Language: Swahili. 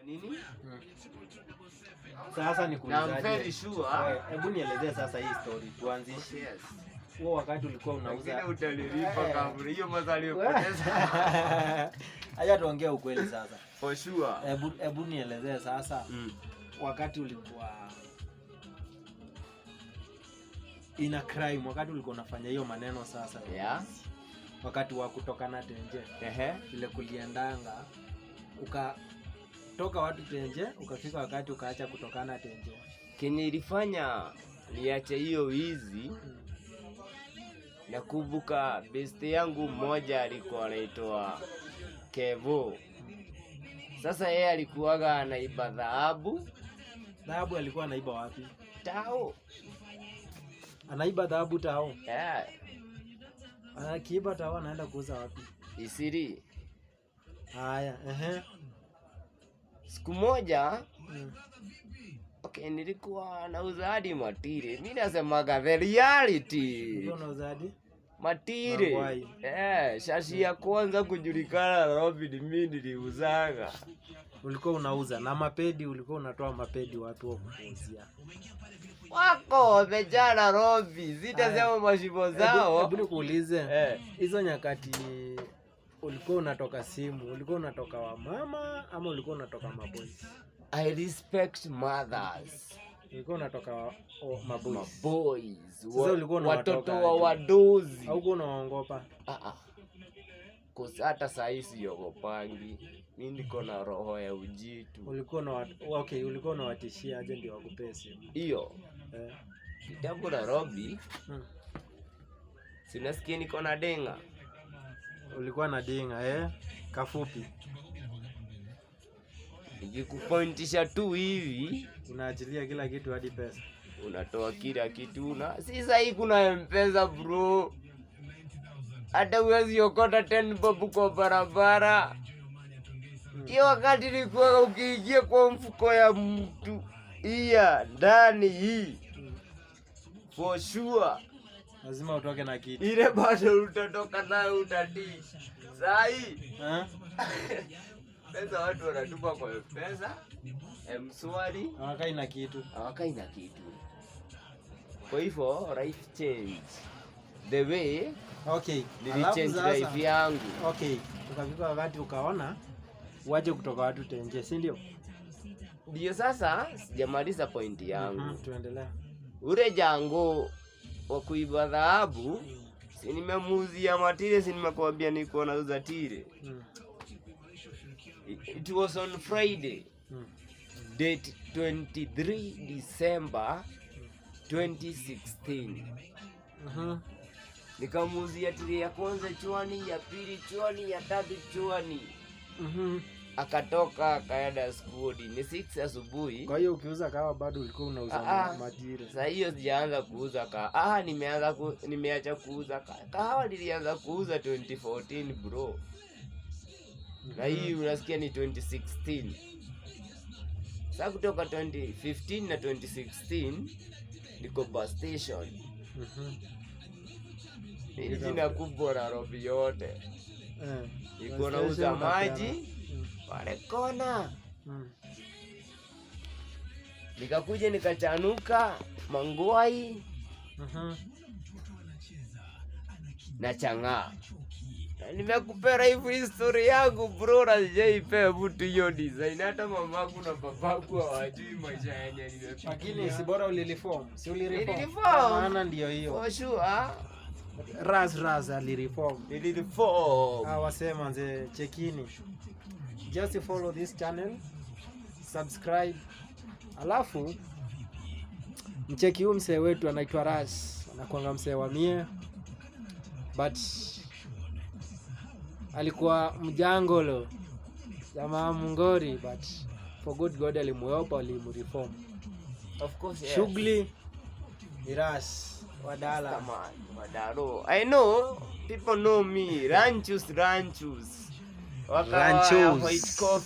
Nini? Sasa ni kuulizaje? I'm very sure. Hebu nielezee sasa hii story tuanzishe. Yes. Wewe wakati ulikuwa unauza Ngine utalilipa kabla hiyo mazali upoteza. Acha tuongee ukweli sasa. For sure. Hebu nielezee sasa. Wakati ulikuwa ina crime, wakati ulikuwa unafanya hiyo maneno sasa. Yeah. Wakati wa kutoka na tenje. Ile kuliendanga ukatoka watu tenje, ukafika wakati ukaacha kutokana tenje. Kenye ilifanya niache hiyo wizi na kuvuka best yangu mmoja alikuwa anaitwa Kevo. Sasa yeye alikuwaga anaiba dhahabu. Dhahabu alikuwa anaiba wapi? Tao. Anaiba dhahabu Tao? Yeah. Anakiiba Tao anaenda kuuza wapi? Isiri. Haya, Siku moja okay, nilikuwa nauza hadi matire. Mimi nasemaga the reality. Ulikuwa unauza hadi matire? Shashi ya kwanza kujulikana Nairobi ni mimi niliuzaga. Ulikuwa unauza na mapedi, ulikuwa unatoa mapedi watu wa kuuzia. Wako vijana Nairobi, sitasema mashibo zao. Hebu nikuulize. Hizo nyakati ulikuwa unatoka simu, ulikuwa unatoka wa mama ama ulikuwa unatoka maboys? I respect mothers. Ulikuwa unatoka maboys. Sasa ulikuwa watoto wa wadozi. Au ulikuwa unaongopa? Hata saa hii siogopangi. Mimi niko na roho ya ujitu. Ulikuwa ulikuwa unawatishia aje ndio wakupee simu? Hiyo. Kitambo Nairobi. Sinasikia niko na denga. Ulikuwa na dinga kafupi. Nikikupointisha tu hivi, unaachilia kila kitu hadi pesa. Unatoa kila kitu si sasa hii kuna M-Pesa bro. Hata uwezi okota 10 bob kwa barabara. Hiyo wakati nilikuwa ukiingia kwa mfuko ya mtu ndani hii. For sure. Lazima utoke na kitu. Ile bado utatoka nayo utadii. Sahi. Pesa watu wanatupa kwa pesa. Mswali. Hawakai na kitu. Kwa hivyo life change. The way. Change life yangu. Ukafika wakati ukaona waje kutoka watu tenje, si ndio? Ndio sasa sijamaliza point yangu. Tuendelea. Ule jango wa kuiba dhahabu, si nimemuuzia matire, si nimekuambia niko nauza tire. It was on Friday, date 23 December 2016. Nikamuuzia tire ya kwanza chwani, ya pili chwani, ya tatu chwani. Akatoka akaenda skuli ni 6 asubuhi. Kwa hiyo ukiuza kawa bado ulikuwa unauza matire. Sasa hiyo sijaanza kuuza kahawa. Nimeacha kuuza kahawa, nilianza kuuza 2014 bro. Na hii unasikia ni 2016. Sasa kutoka 2015 na 2016 niko bus station. Ni jina kubwa Nairobi yote. Niko nauza maji pale kona. Nikakuja nikachanuka Mangwai na Chang'aa. Nimekupera hivi history yangu bro, na sijaipea mtu hiyo design. Hata mamangu na babangu hawajui maisha yenyewe nimepitia. Lakini si bora ulireform. Si ulireform? Maana ndio hiyo. For sure. Raz alireform. Wasema nze chekini. Just follow this channel, subscribe. Alafu mcheki huyu msee wetu anaitwa Raz, anakuanga msee wa mie, but alikuwa mjangolo jamaa mngori, but for good God alimuopa, alimreform. Of course, yes. Shughuli ni Raz Wadala. Wadaro. I know people know me. Ranchus. Ranchus. White coffee.